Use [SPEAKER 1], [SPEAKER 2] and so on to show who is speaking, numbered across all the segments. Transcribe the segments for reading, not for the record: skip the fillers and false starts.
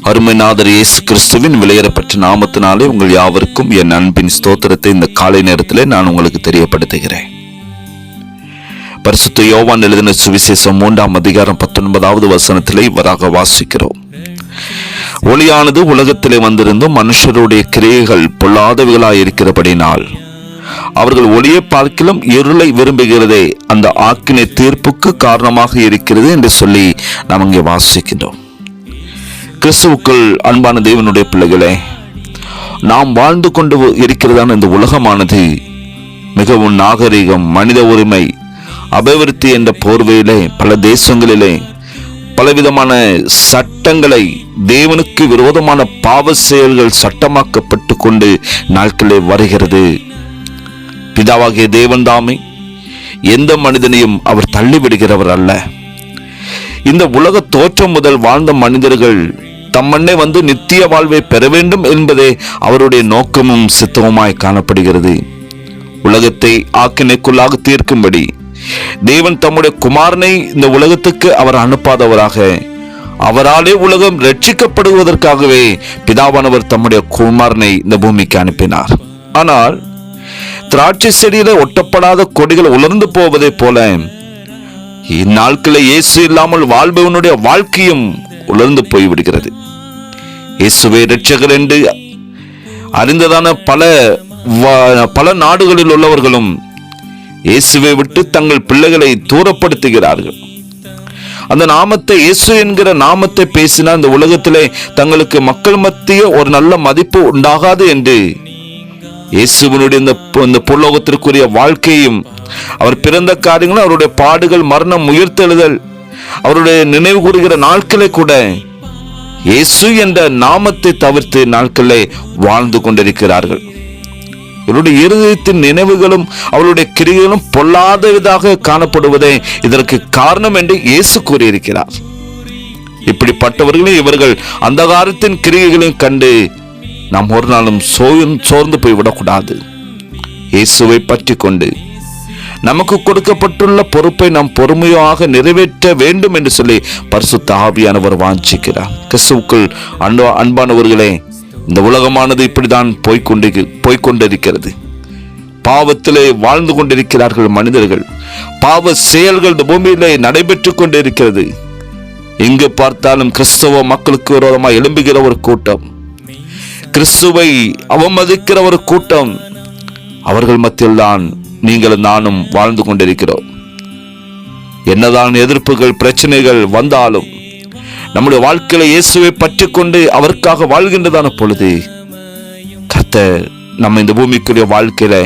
[SPEAKER 1] அருமைநாதர் இயேசு கிறிஸ்துவின் விலையேறப்பட்ட நாமத்தினாலே உங்கள் யாவருக்கும் என் அன்பின் ஸ்தோத்திரத்தை இந்த காலை நேரத்திலே நான் உங்களுக்கு தெரியப்படுத்துகிறேன். பரிசுத்த யோவான் எழுதின சுவிசேஷம் 3ஆம் அதிகாரம் 19வது வசனத்திலே இவ்வாறாக வாசிக்கிறோம். ஒளியானது உலகத்திலே வந்திருந்தும் மனுஷருடைய கிரியைகள் பொல்லாதவைகளாயிருக்கிறபடினால் அவர்கள் ஒளியை பார்க்கிலும் இருளை விரும்புகிறதே அந்த ஆக்கினை தீர்ப்புக்கு காரணமாக இருக்கிறது என்று சொல்லி நாம் இங்கே வாசிக்கின்றோம். கிறிஸ்துவுக்குள் அன்பான தேவனுடைய பிள்ளைகளே, நாம் வாழ்ந்து கொண்டு இருக்கிறதான இந்த உலகமானது மிகவும் நாகரிகம், மனித உரிமை, அபிவிருத்தி என்ற போர்வையிலே பல தேசங்களிலே பலவிதமான சட்டங்களை, தேவனுக்கு விரோதமான பாவ செயல்கள் சட்டமாக்கப்பட்டு கொண்டு நாட்களே வருகிறது. பிதாவாகிய தேவன் தாமே எந்த மனிதனையும் அவர் தள்ளிவிடுகிறவர் அல்ல. இந்த உலக தோற்றம் முதல் வாழ்ந்த மனிதர்கள் தம்மண்ணே வந்து நித்திய வாழ்வை பெற வேண்டும் என்பதே அவருடைய நோக்கமும் சித்தமுமாய் காணப்படுகிறது. உலகத்தை ஆக்கினைக்குள்ளாக தீர்க்கும்படி தேவன் தம்முடைய குமாரனை இந்த உலகத்துக்கு அவர் அனுப்பாதவராக, அவராலே உலகம் ரட்சிக்கப்படுவதற்காகவே பிதாவானவர் தம்முடைய குமாரனை இந்த பூமிக்கு அனுப்பினார். ஆனால் திராட்சை செடியில ஒட்டப்படாத கொடிகள் உலர்ந்து போவதை போல இந்நாட்களில் இயேசு இல்லாமல் வாழ்பவனுடைய வாழ்க்கையும் உலர்ந்து போய்விடுகிறது. இயேசுவே இரட்சகர் என்று அறிந்ததான பல நாடுகளில் உள்ளவர்களும் இயேசுவை விட்டு தங்கள் பிள்ளைகளை தூரப்படுத்துகிறார்கள். அந்த நாமத்தை, இயேசு என்கிற நாமத்தை பேசினால் இந்த உலகத்திலே தங்களுக்கு மக்கள் மத்திய ஒரு நல்ல மதிப்பு உண்டாகாது என்று இயேசுவினுடைய இந்த புலோகத்திற்குரிய வாழ்க்கையும், அவர் பிறந்த காரியங்களும், அவருடைய பாடுகள், மரணம், உயிர்த்தெழுதல், அவருடைய நினைவு கூறுகிற நாட்களை கூட இயேசு என்ற நாமத்தை தவிர்த்து நாட்களே வாழ்ந்து கொண்டிருக்கிறார்கள். இவருடைய இருதயத்தின் நினைவுகளும் அவருடைய கிரியைகளும் பொல்லாததாக காணப்படுவதே இதற்கு காரணம் என்று இயேசு கூறியிருக்கிறார். இப்படிப்பட்டவர்களே இவர்கள் அந்த காலத்தின் கிரியைகளையும் கண்டு நாம் ஒரு நாளும் சோர்ந்து போய்விடக்கூடாது. இயேசுவை பற்றி கொண்டு நமக்கு கொடுக்கப்பட்டுள்ள பொறுப்பை நாம் பொறுமையாக நிறைவேற்ற வேண்டும் என்று சொல்லி பரிசுத்த ஆவியானவர் வாஞ்சிக்கிறார். கிறிஸ்துவுக்குள் அன்பானவர்களே, இந்த உலகமானது இப்படிதான் போய்கொண்டிருக்கிறது. பாவத்திலே வாழ்ந்து கொண்டிருக்கிறார்கள் மனிதர்கள். பாவ செயல்கள் இந்த பூமியிலே நடைபெற்று கொண்டிருக்கிறது. எங்கு பார்த்தாலும் கிறிஸ்தவ மக்களுக்கு விரோதமாக எழும்புகிற ஒரு கூட்டம், கிறிஸ்துவை அவமதிக்கிற ஒரு கூட்டம், அவர்கள் மத்தியில் தான் நீங்களும் நானும் வாழ்ந்து கொண்டிருக்கிறோம். என்னதான் எதிர்ப்புகள், பிரச்சனைகள் வந்தாலும் நம்முடைய வாழ்க்கையில இயேசுவை பற்றி கொண்டு அவருக்காக வாழ்கின்றதான பொழுது கர்த்தர் நம்ம இந்த பூமிக்குரிய வாழ்க்கையில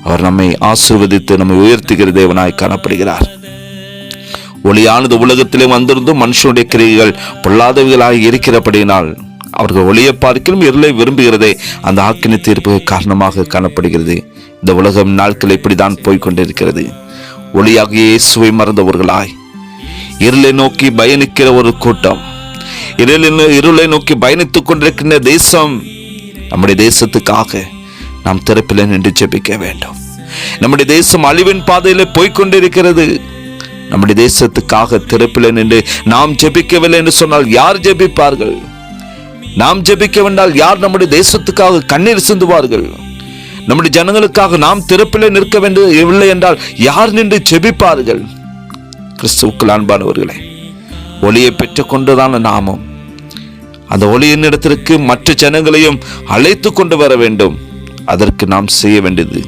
[SPEAKER 1] அவர் நம்மை ஆசீர்வதித்து நம்மை உயர்த்துகிற தேவனாய் காணப்படுகிறார். ஒளியானது உலகத்திலே வந்திருந்தும் மனுஷனுடைய கிரியைகள் பொல்லாதவைகளாக இருக்கிறபடியினால் அவர்கள் ஒளியை பார்க்கிலும் இருளை விரும்புகிறதே அந்த ஆக்கினை தீர்ப்புக்கு காரணமாக காணப்படுகிறது. இந்த உலகம் நாட்கள் இப்படிதான் போய்கொண்டிருக்கிறது. ஒளியாகிய இயேசுவை மறந்தவர்களாய் இருளை நோக்கி பயணிக்கிற ஒரு கூட்டம், இருளை நோக்கி பயணித்துக் கொண்டிருக்கின்ற தேசம், நம்முடைய தேசத்துக்காக நாம் திறப்பில் நின்று ஜெபிக்க வேண்டும். நம்முடைய தேசம் அழிவின் பாதையில போய்கொண்டிருக்கிறது. நம்முடைய தேசத்துக்காக திறப்பில் நின்று நாம் ஜெபிக்கவில்லை என்று சொன்னால் யார் ஜெபிப்பார்கள்? நாம் ஜெபிக்க வேண்டால் யார் நம்முடைய தேசத்துக்காக கண்ணீர் சிந்துவார்கள்? நம்முடைய ஜனங்களுக்காக நாம் திறப்பிலே நிற்க வேண்டியவில்லை என்றால் யார் நின்று ஜெபிப்பார்கள்? கிறிஸ்துவுக்குள் அன்பானவர்களே, ஒளியை பெற்றுக் கொண்டுதான நாமும் அந்த ஒளியின் இடத்திற்கு மற்ற ஜனங்களையும் அழைத்து கொண்டு வர வேண்டும். அதற்கு நாம் செய்ய வேண்டியது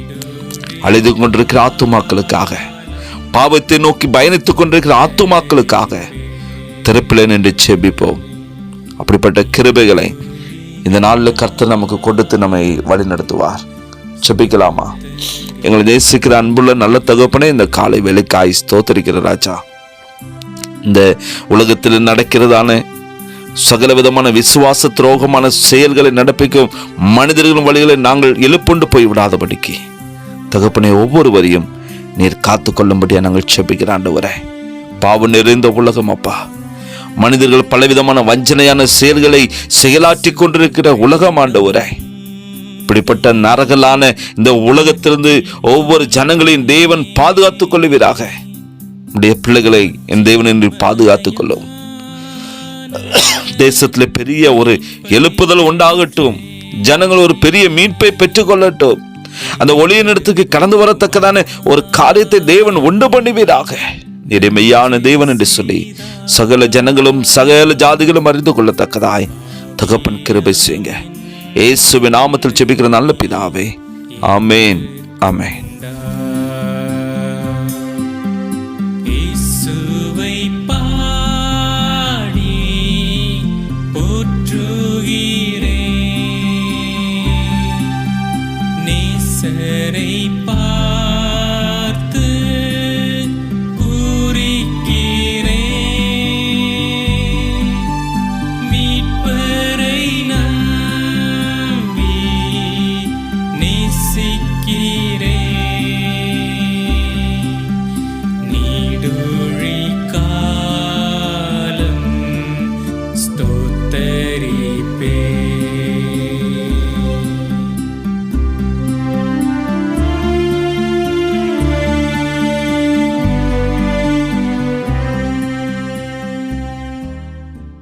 [SPEAKER 1] அழைத்து கொண்டிருக்கிற ஆத்துமாக்களுக்காக, பாவத்தை நோக்கி பயணித்துக் கொண்டிருக்கிற ஆத்துமாக்களுக்காக திறப்பிலே நின்று ஜெபிப்போம். அப்படிப்பட்ட கிருபைகளை இந்த நாளில் கர்த்தர் நமக்கு கொடுத்து நம்மை வழி நடத்துவார். ஜெபிக்கலாமா? எங்களை நேசிக்கிற அன்புள்ள நல்ல தகப்பனே, இந்த காலை வேளைக்காய் ஸ்தோத்திரிக்கிற ராஜா, இந்த உலகத்தில் நடக்கிறதான சகல விதமான விசுவாச துரோகமான செயல்களை நடப்பிக்கும் மனிதர்களின் வழிகளை நாங்கள் எழுப்புண்டு போய் விடாதபடிக்கு தகப்பனே ஒவ்வொருவரையும் நீர் காத்து கொள்ளும்படியா நாங்கள் ஜெபிக்கிற ஆண்டவரே. பாவம் நிறைந்த உலகம் அப்பா, மனிதர்கள் பலவிதமான வஞ்சனையான செயல்களை செயலாற்றி கொண்டிருக்கிற உலகம் ஆண்டவரே. இப்படிப்பட்ட நரகலான இந்த உலகத்திலிருந்து ஒவ்வொரு ஜனங்களையும் தேவன் பாதுகாத்துக் கொள்ளுவீராக. உடைய பிள்ளைகளை என் தேவன் என்று பாதுகாத்துக் கொள்ளும். தேசத்துல பெரிய ஒரு எழுப்புதல் உண்டாகட்டும். ஜனங்கள் ஒரு பெரிய மீட்பை பெற்றுக்கொள்ளட்டும். அந்த ஒளியின் இடத்துக்கு கடந்து வரத்தக்கதான ஒரு காரியத்தை தேவன் உண்டு பண்ணுவீராக. மெய்யான தேவன் என்று சொல்லி சகல ஜனங்களும் சகல ஜாதிகளும் அறிந்து கொள்ளத்தக்கதாய் தகப்பன் கிருபை செய்யுங்க. இயேசுவின் நாமத்தில் ஜெபிக்கிற நல்ல பிதாவே, ஆமென், ஆமென்.
[SPEAKER 2] இயேசுவை பாடி போற்றுகிறேன், நேசரை